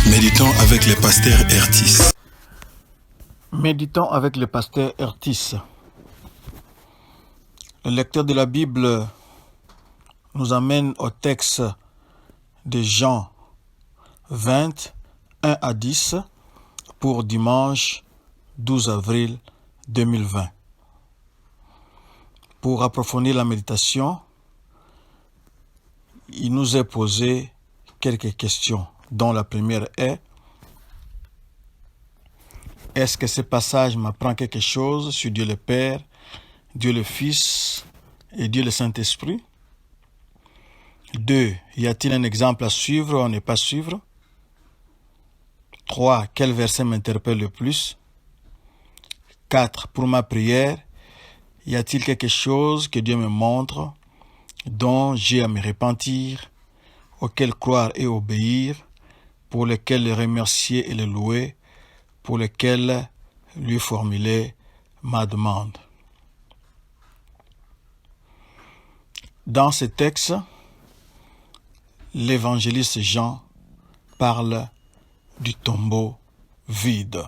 Méditons avec le pasteur Ertis. Méditons avec le pasteur Ertis. Le lecteur de la Bible nous amène au texte de Jean 20, 1 à 10 pour dimanche 12 avril 2020. Pour approfondir la méditation, il nous est posé quelques questions, dont la première est: est-ce que ce passage m'apprend quelque chose sur Dieu le Père, Dieu le Fils et Dieu le Saint-Esprit? 2. Y a-t-il un exemple à suivre ou à ne pas suivre? 3. Quel verset m'interpelle le plus? 4. Pour ma prière, y a-t-il quelque chose que Dieu me montre, dont j'ai à me repentir, auquel croire et obéir, pour lequel le remercier et le louer, pour lequel lui formuler ma demande? Dans ce texte, l'évangéliste Jean parle du tombeau vide.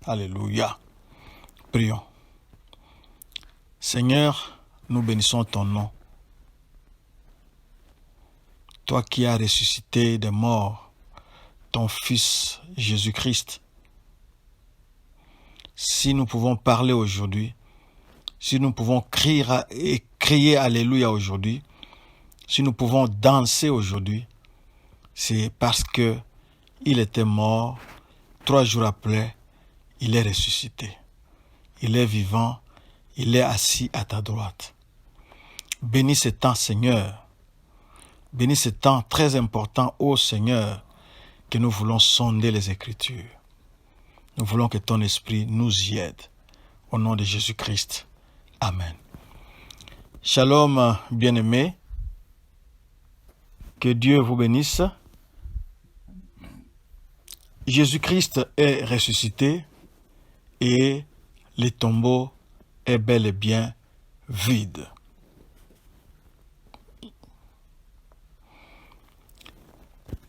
Alléluia. Prions. Seigneur, nous bénissons ton nom. Toi qui as ressuscité des morts ton Fils Jésus-Christ. Si nous pouvons parler aujourd'hui, si nous pouvons crier Alléluia aujourd'hui, si nous pouvons danser aujourd'hui, c'est parce que il était mort, 3 jours après, il est ressuscité. Il est vivant, il est assis à ta droite. Bénis ce temps, Seigneur. Bénis ce temps très important, ô Seigneur, que nous voulons sonder les Écritures. Nous voulons que ton Esprit nous y aide. Au nom de Jésus-Christ. Amen. Shalom, bien-aimés. Que Dieu vous bénisse. Jésus-Christ est ressuscité et le tombeau est bel et bien vide.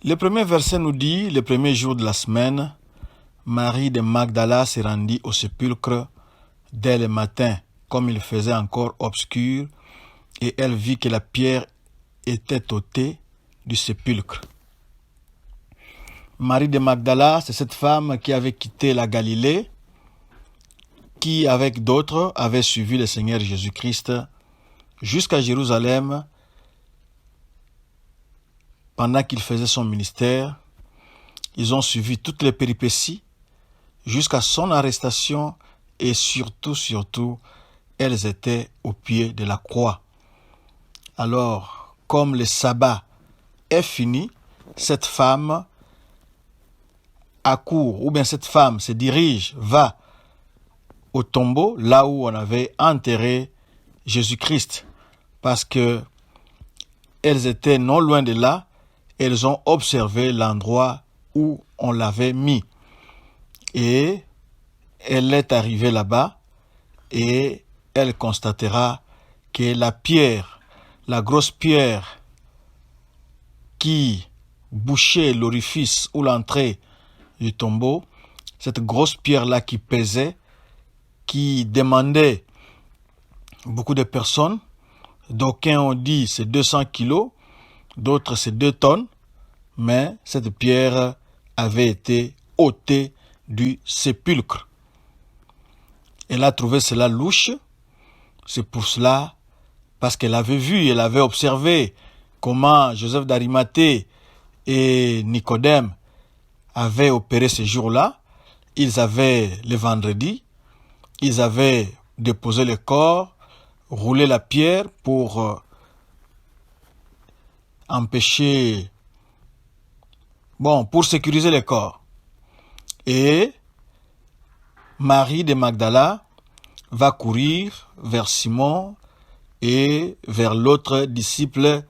Le premier verset nous dit: le premier jour de la semaine, Marie de Magdala se rendit au sépulcre dès le matin, comme il faisait encore obscur, et elle vit que la pierre était ôtée du sépulcre. Marie de Magdala, c'est cette femme qui avait quitté la Galilée, qui avec d'autres avait suivi le Seigneur Jésus-Christ jusqu'à Jérusalem pendant qu'il faisait son ministère. Ils ont suivi toutes les péripéties jusqu'à son arrestation et surtout, elles étaient au pied de la croix. Alors, comme le sabbat est fini, cette femme accourt, ou bien cette femme se dirige, va au tombeau, là où on avait enterré Jésus-Christ, parce que elles étaient non loin de là, elles ont observé l'endroit où on l'avait mis. Et elle est arrivée là-bas et elle constatera que la pierre, la grosse pierre qui bouchait l'orifice ou l'entrée du tombeau, cette grosse pierre-là qui pesait, qui demandait beaucoup de personnes, d'aucuns ont dit c'est 200 kilos, d'autres c'est 2 tonnes, mais cette pierre avait été ôtée du sépulcre. Elle a trouvé cela louche, c'est pour cela, parce qu'elle avait vu, elle avait observé comment Joseph d'Arimathée et Nicodème avaient opéré ce jour-là. Ils avaient le vendredi, ils avaient déposé le corps, roulé la pierre pour pour sécuriser le corps. Et Marie de Magdala va courir vers Simon et vers l'autre disciple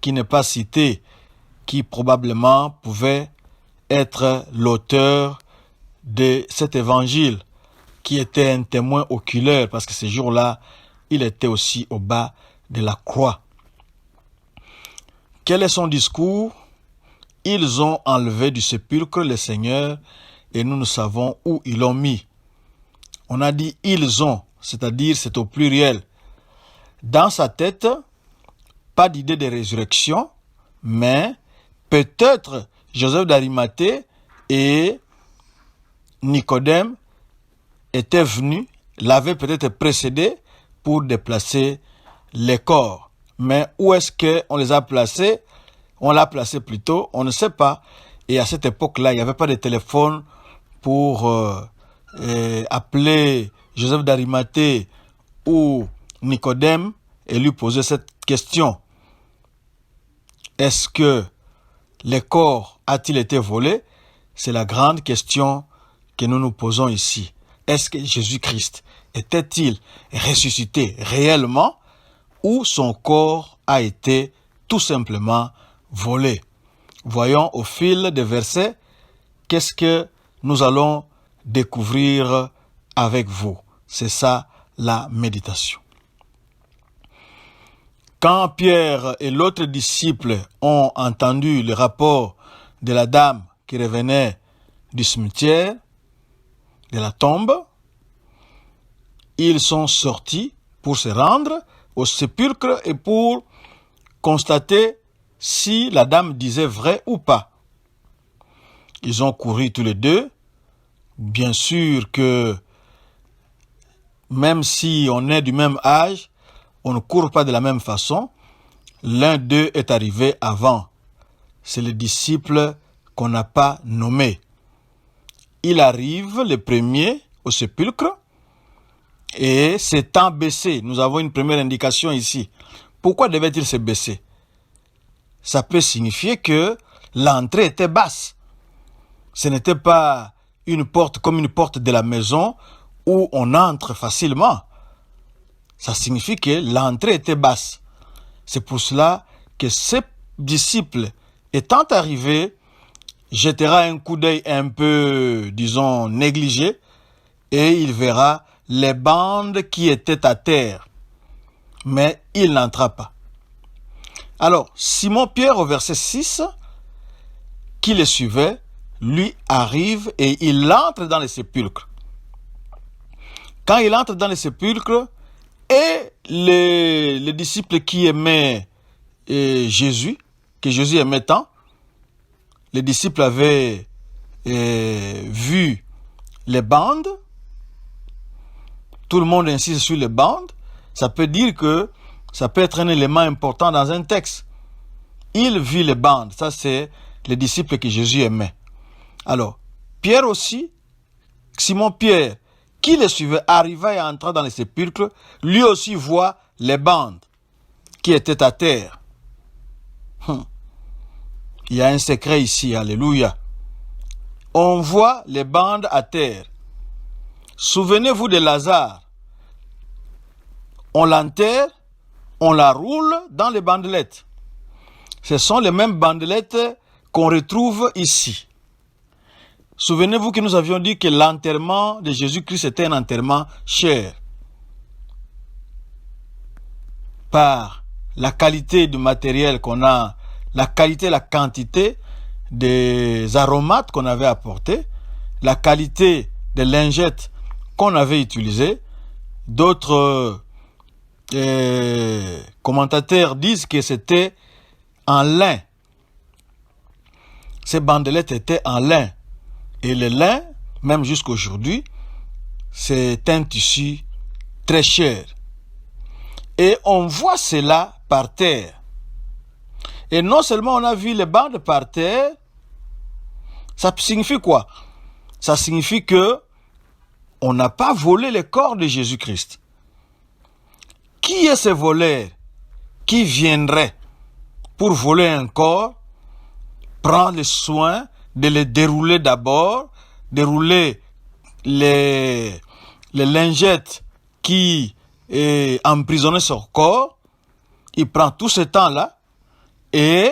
qui n'est pas cité, qui probablement pouvait être l'auteur de cet évangile, qui était un témoin oculaire, parce que ce jour-là, il était aussi au bas de la croix. Quel est son discours? Ils ont enlevé du sépulcre le Seigneur et nous ne savons où ils l'ont mis. On a dit ils ont, c'est-à-dire c'est au pluriel. Dans sa tête, pas d'idée de résurrection, mais peut-être Joseph d'Arimathée et Nicodème étaient venus, l'avaient peut-être précédé pour déplacer les corps. Mais où est-ce qu'on les a placés? On l'a placé plutôt, on ne sait pas. Et à cette époque-là, il n'y avait pas de téléphone pour appeler Joseph d'Arimathée ou Nicodème et lui poser cette question. Est-ce que les corps a-t-il été volés? C'est la grande question que nous nous posons ici. Est-ce que Jésus-Christ était-il ressuscité réellement ou son corps a été tout simplement volé? Voyons au fil des versets qu'est-ce que nous allons découvrir avec vous. C'est ça la méditation. Quand Pierre et l'autre disciple ont entendu le rapport de la dame qui revenait du cimetière, de la tombe, ils sont sortis pour se rendre au sépulcre et pour constater si la dame disait vrai ou pas. Ils ont couru tous les deux. Bien sûr que même si on est du même âge, on ne court pas de la même façon. L'un d'eux est arrivé avant. C'est le disciple qu'on n'a pas nommé. Il arrive le premier au sépulcre et s'étant baissé. Nous avons une première indication ici. Pourquoi devait-il se baisser? Ça peut signifier que l'entrée était basse. Ce n'était pas une porte comme une porte de la maison où on entre facilement. Ça signifie que l'entrée était basse. C'est pour cela que ce disciple, étant arrivé, jettera un coup d'œil un peu, disons, négligé, et il verra les bandes qui étaient à terre. Mais il n'entra pas. Alors, Simon-Pierre, au verset 6, qui le suivait, lui arrive et il entre dans le sépulcre. Quand il entre dans le sépulcre, et les disciples qui aimaient Jésus, que Jésus aimait tant, les disciples avaient vu les bandes. Tout le monde insiste sur les bandes. Ça peut dire que ça peut être un élément important dans un texte. Il vit les bandes. Ça, c'est les disciples que Jésus aimait. Alors, Pierre aussi, Simon-Pierre, qui le suivait, arriva et entra dans le sépulcre, lui aussi voit les bandes qui étaient à terre. Il y a un secret ici, alléluia. On voit les bandes à terre. Souvenez-vous de Lazare. On l'enterre, on la roule dans les bandelettes. Ce sont les mêmes bandelettes qu'on retrouve ici. Souvenez-vous que nous avions dit que l'enterrement de Jésus-Christ était un enterrement cher. Par la qualité du matériel qu'on a, la qualité, la quantité des aromates qu'on avait apportés, la qualité des lingettes qu'on avait utilisées. D'autres commentateurs disent que c'était en lin. Ces bandelettes étaient en lin. Et le lin, même jusqu'aujourd'hui, c'est un tissu très cher. Et on voit cela par terre. Et non seulement on a vu les bandes par terre, ça signifie quoi? Ça signifie que on n'a pas volé le corps de Jésus-Christ. Qui est ce voleur qui viendrait pour voler un corps, prendre le soin de le dérouler d'abord, dérouler les lingettes qui emprisonnaient son corps. Il prend tout ce temps-là et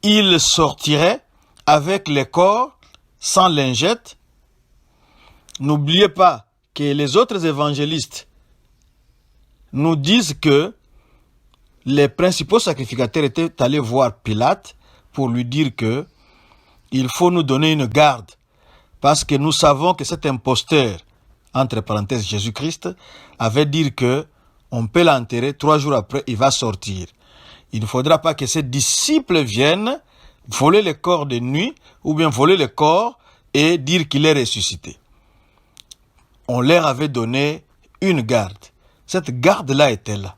il sortirait avec le corps sans lingette. N'oubliez pas que les autres évangélistes nous disent que les principaux sacrificateurs étaient allés voir Pilate pour lui dire que il faut nous donner une garde parce que nous savons que cet imposteur, entre parenthèses Jésus-Christ, avait dit que on peut l'enterrer, 3 jours après, il va sortir. Il ne faudra pas que ses disciples viennent voler le corps de nuit ou bien voler le corps et dire qu'il est ressuscité. On leur avait donné une garde. Cette garde-là était là.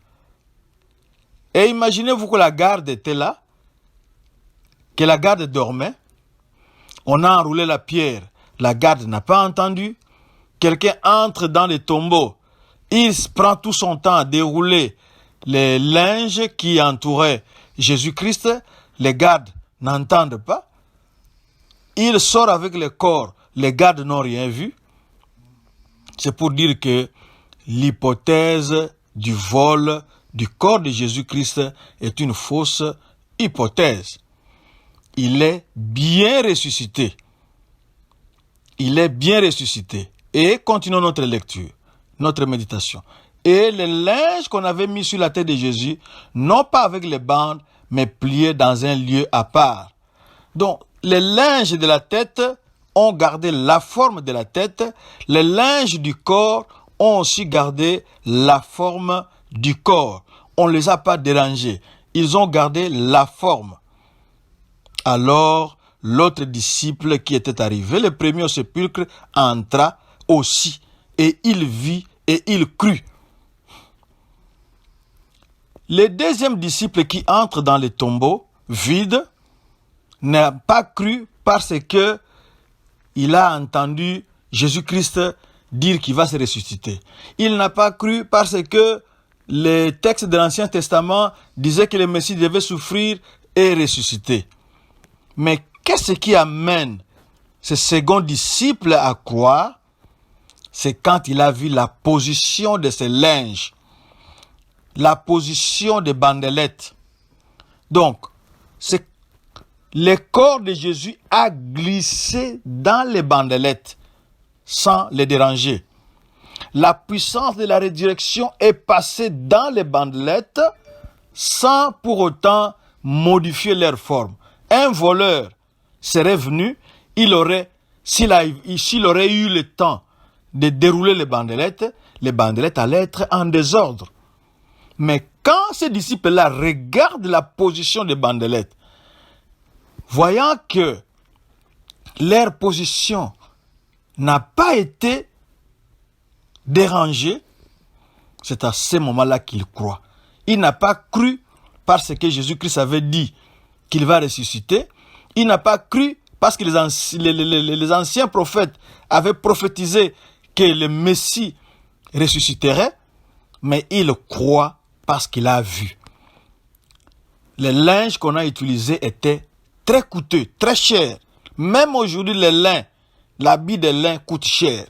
Et imaginez-vous que la garde était là, que la garde dormait. On a enroulé la pierre, la garde n'a pas entendu. Quelqu'un entre dans le tombeau, il prend tout son temps à dérouler les linges qui entouraient Jésus-Christ, les gardes n'entendent pas. Il sort avec le corps, les gardes n'ont rien vu. C'est pour dire que l'hypothèse du vol du corps de Jésus-Christ est une fausse hypothèse. Il est bien ressuscité. Il est bien ressuscité. Et continuons notre lecture, notre méditation. Et le linge qu'on avait mis sur la tête de Jésus, non pas avec les bandes, mais plié dans un lieu à part. Donc, les linges de la tête ont gardé la forme de la tête. Les linges du corps ont aussi gardé la forme du corps. On ne les a pas dérangés. Ils ont gardé la forme. Alors, l'autre disciple qui était arrivé, le premier au sépulcre, entra aussi. Et il vit et il crut. Le deuxième disciple qui entre dans le tombeau vide n'a pas cru parce que il a entendu Jésus-Christ dire qu'il va se ressusciter. Il n'a pas cru parce que les textes de l'Ancien Testament disaient que le Messie devait souffrir et ressusciter. Mais qu'est-ce qui amène ce second disciple à croire? C'est quand il a vu la position de ses linges, la position des bandelettes. Donc, c'est le corps de Jésus a glissé dans les bandelettes sans les déranger. La puissance de la résurrection est passée dans les bandelettes sans pour autant modifier leur forme. Un voleur serait venu, s'il aurait eu le temps de dérouler les bandelettes allaient être en désordre. Mais quand ces disciples-là regardent la position des bandelettes, voyant que leur position n'a pas été dérangée, c'est à ce moment-là qu'ils croient. Il n'a pas cru parce que Jésus-Christ avait dit qu'il va ressusciter. Il n'a pas cru parce que les anciens prophètes avaient prophétisé que le Messie ressusciterait, mais il croit parce qu'il a vu. Les linges qu'on a utilisés étaient très coûteux, très chers. Même aujourd'hui, les lins, l'habit de lin coûte cher.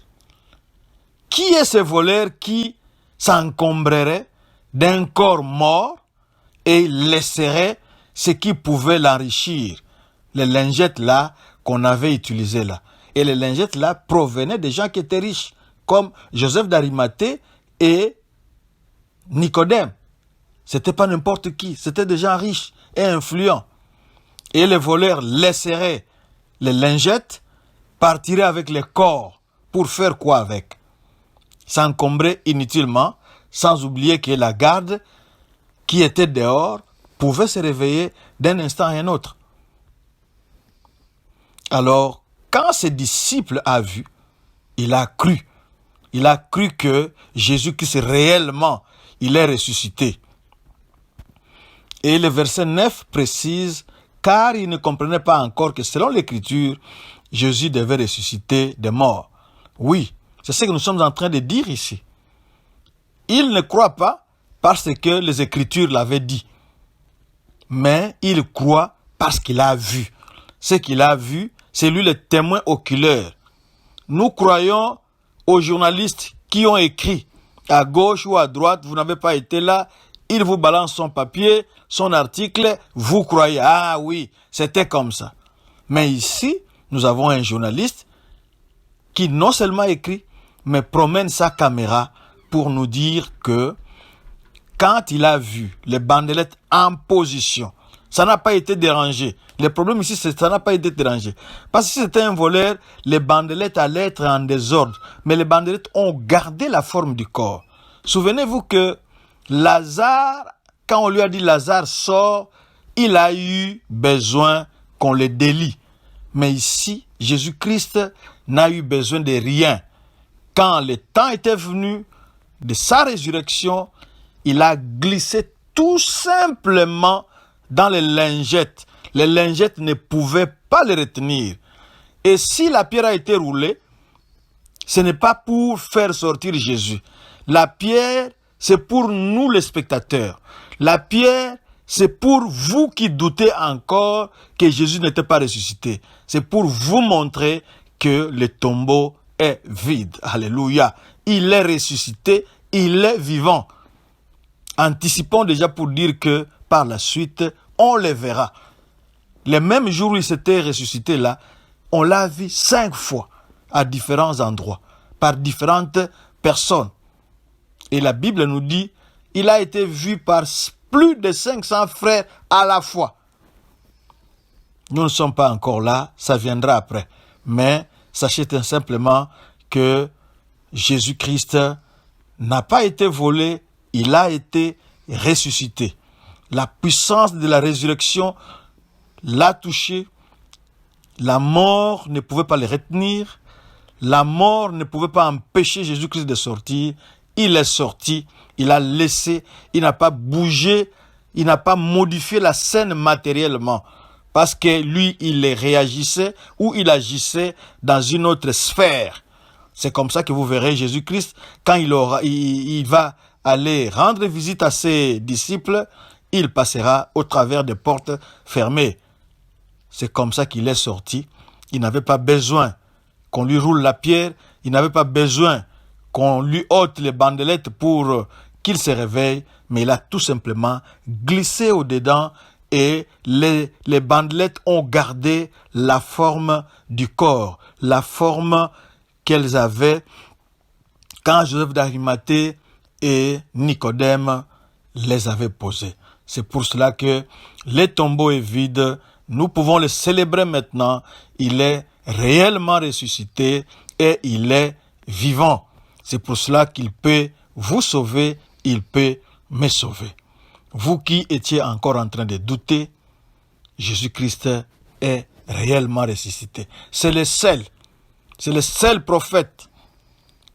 Qui est ce voleur qui s'encombrerait d'un corps mort et laisserait ce qui pouvait l'enrichir? Les lingettes là qu'on avait utilisées là. Et les lingettes là provenaient des gens qui étaient riches, comme Joseph d'Arimathée et Nicodème. C'était pas n'importe qui, c'était des gens riches et influents. Et les voleurs laisseraient les lingettes, partiraient avec les corps pour faire quoi avec? S'encombrer inutilement, sans oublier que la garde qui était dehors pouvait se réveiller d'un instant à un autre. Alors, quand ses disciples a vu, il a cru. Il a cru que Jésus-Christ réellement, il est ressuscité. Et le verset 9 précise, car il ne comprenait pas encore que selon l'Écriture, Jésus devait ressusciter des morts. Oui, c'est ce que nous sommes en train de dire ici. Il ne croit pas parce que les Écritures l'avaient dit. Mais il croit parce qu'il a vu. Ce qu'il a vu, c'est lui le témoin oculaire. Nous croyons aux journalistes qui ont écrit à gauche ou à droite, vous n'avez pas été là, il vous balance son papier, son article, vous croyez, ah oui, c'était comme ça. Mais ici, nous avons un journaliste qui non seulement écrit, mais promène sa caméra pour nous dire que quand il a vu les bandelettes en position, ça n'a pas été dérangé. Le problème ici, c'est que ça n'a pas été dérangé. Parce que si c'était un voleur, les bandelettes allaient être en désordre. Mais les bandelettes ont gardé la forme du corps. Souvenez-vous que Lazare, quand on lui a dit Lazare sort, il a eu besoin qu'on le délie. Mais ici, Jésus-Christ n'a eu besoin de rien. Quand le temps était venu de sa résurrection, il a glissé tout simplement dans les lingettes. Les lingettes ne pouvaient pas le retenir. Et si la pierre a été roulée, ce n'est pas pour faire sortir Jésus. La pierre, c'est pour nous les spectateurs. La pierre, c'est pour vous qui doutez encore que Jésus n'était pas ressuscité. C'est pour vous montrer que le tombeau est vide. Alléluia. Il est ressuscité, il est vivant. Anticipons déjà pour dire que par la suite, on le verra. Le même jour où il s'était ressuscité là, on l'a vu 5 fois à différents endroits, par différentes personnes. Et la Bible nous dit, il a été vu par plus de 500 frères à la fois. Nous ne sommes pas encore là, ça viendra après. Mais sachez simplement que Jésus-Christ n'a pas été volé, il a été ressuscité. La puissance de la résurrection l'a touché. La mort ne pouvait pas le retenir. La mort ne pouvait pas empêcher Jésus-Christ de sortir. Il est sorti, il a laissé, il n'a pas bougé, il n'a pas modifié la scène matériellement. Parce que lui, il réagissait ou il agissait dans une autre sphère. C'est comme ça que vous verrez Jésus-Christ, quand il va aller rendre visite à ses disciples, il passera au travers des portes fermées. C'est comme ça qu'il est sorti. Il n'avait pas besoin qu'on lui roule la pierre, il n'avait pas besoin qu'on lui ôte les bandelettes pour qu'il se réveille, mais il a tout simplement glissé au-dedans et les bandelettes ont gardé la forme du corps, la forme qu'elles avaient quand Joseph d'Arimathée et Nicodème les avaient posées. C'est pour cela que le tombeau est vide, nous pouvons le célébrer maintenant, il est réellement ressuscité et il est vivant. C'est pour cela qu'il peut vous sauver, il peut me sauver. Vous qui étiez encore en train de douter, Jésus-Christ est réellement ressuscité. C'est le seul prophète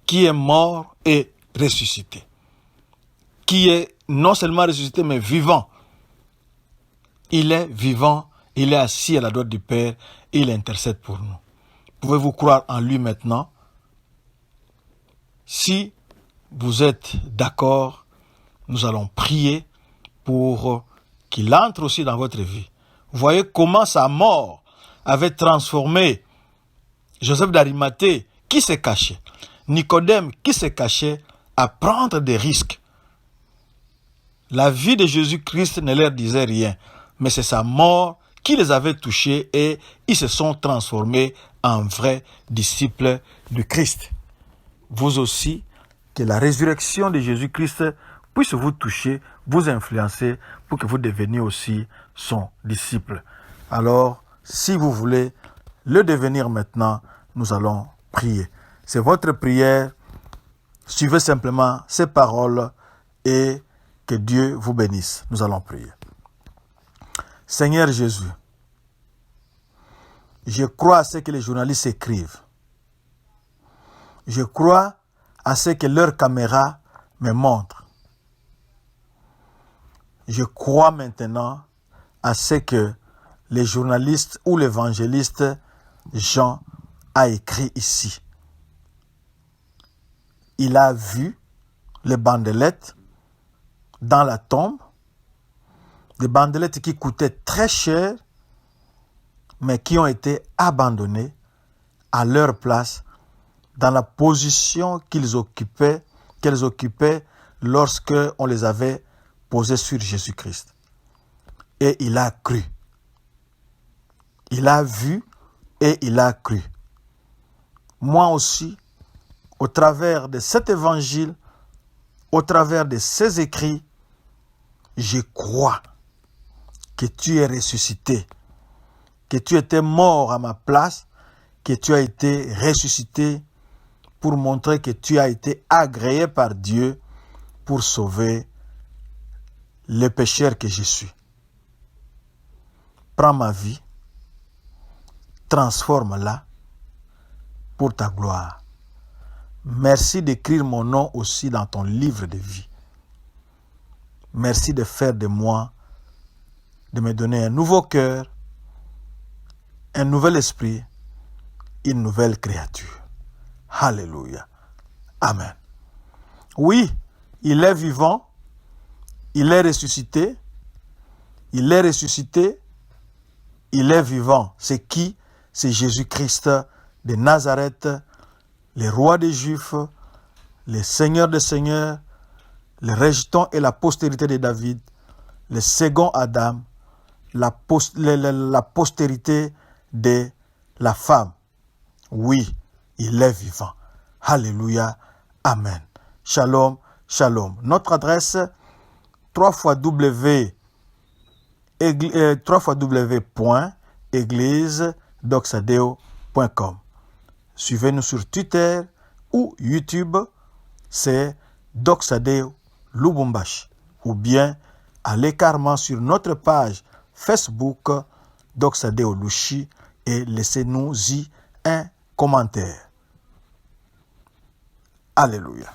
qui est mort et ressuscité. Qui est non seulement ressuscité, mais vivant. Il est vivant, il est assis à la droite du Père, et il intercède pour nous. Pouvez-vous croire en lui maintenant? Si vous êtes d'accord, nous allons prier pour qu'il entre aussi dans votre vie. Vous voyez comment sa mort avait transformé Joseph d'Arimathée, qui se cachait, Nicodème, qui se cachait, à prendre des risques. La vie de Jésus-Christ ne leur disait rien, mais c'est sa mort qui les avait touchés et ils se sont transformés en vrais disciples du Christ. Vous aussi, que la résurrection de Jésus-Christ puisse vous toucher, vous influencer, pour que vous deveniez aussi son disciple. Alors, si vous voulez le devenir maintenant, nous allons prier. C'est votre prière. Suivez simplement ces paroles et que Dieu vous bénisse. Nous allons prier. Seigneur Jésus, je crois à ce que les journalistes écrivent. Je crois à ce que leur caméra me montre. Je crois maintenant à ce que les journalistes ou l'évangéliste Jean a écrit ici. Il a vu les bandelettes dans la tombe, des bandelettes qui coûtaient très cher, mais qui ont été abandonnées à leur place dans la position qu'elles occupaient lorsque on les avait posées sur Jésus-Christ. Et il a cru. Il a vu et il a cru. Moi aussi, au travers de cet évangile, au travers de ces écrits, je crois que tu es ressuscité, que tu étais mort à ma place, que tu as été ressuscité pour montrer que tu as été agréé par Dieu pour sauver le pécheur que je suis. Prends ma vie, transforme-la pour ta gloire. Merci d'écrire mon nom aussi dans ton livre de vie. Merci de faire de moi, de me donner un nouveau cœur, un nouvel esprit, une nouvelle créature. Alléluia. Amen. Oui, il est vivant, il est ressuscité, il est ressuscité, il est vivant. C'est qui? C'est Jésus-Christ de Nazareth, le roi des Juifs, le Seigneur des Seigneurs, le rejeton et la postérité de David, le second Adam, la postérité de la femme. Oui, il est vivant. Alléluia. Amen. Shalom, shalom. Notre adresse, www.églisedoxadeo.com. Suivez-nous sur Twitter ou YouTube, c'est Doxadeo Lubumbashi. Ou bien allez carrément sur notre page Facebook Doxadeo Lushi et laissez-nous y un commentaire. Alléluia.